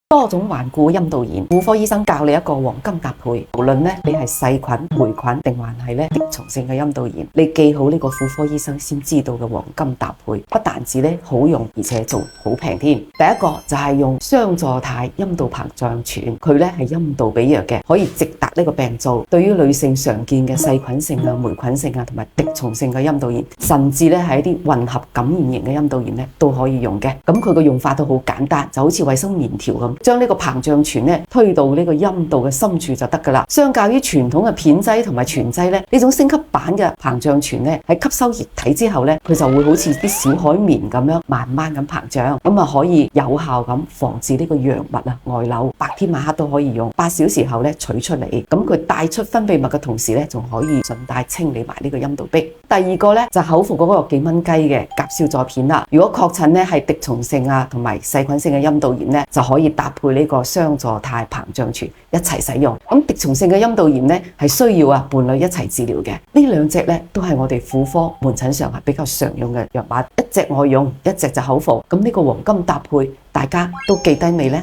多種頑固陰道炎，婦科醫生教你一個黃金搭配，無論咧你係細菌、霉菌定還係咧滴蟲性嘅陰道炎，你記好呢個婦科醫生先知道嘅黃金搭配，不但止咧好用，而且仲好平添。第一個就係用雙座肽陰道膨脹醛，佢咧係陰道比藥嘅，可以直達呢個病灶。對於女性常見嘅細菌性啊、霉菌性啊同埋滴蟲性嘅陰道炎，甚至咧係一啲混合感染型嘅陰道炎咧都可以用嘅。咁佢個用法都好簡單，就好似衛生棉條咁。將呢個膨脹醛咧推到呢個陰道嘅深處就得㗎啦。相較於傳統嘅片劑同埋全劑咧，呢種升級版嘅膨脹醛咧喺吸收液體之後咧，佢就會好似啲小海綿咁樣慢慢咁膨脹，咁啊可以有效咁防止呢個藥物啊外流，白天晚黑都可以用。8小時後咧取出嚟，咁佢帶出分泌物嘅同時咧，仲可以順帶清理埋呢個陰道壁。第二個咧就口服嗰個幾蚊雞嘅甲硝唑片啦。如果確診咧係滴蟲性啊同埋細菌性嘅陰道炎咧，就可以搭配呢個雙座肽膨脹醛一齊使用。咁滴蟲性嘅陰道炎咧係需要伴侶一齊治療嘅。呢兩隻咧都係我哋婦科門診上係比較常用嘅藥物，一隻外用，一隻就口服。咁呢個黃金搭配，大家都記低未呢？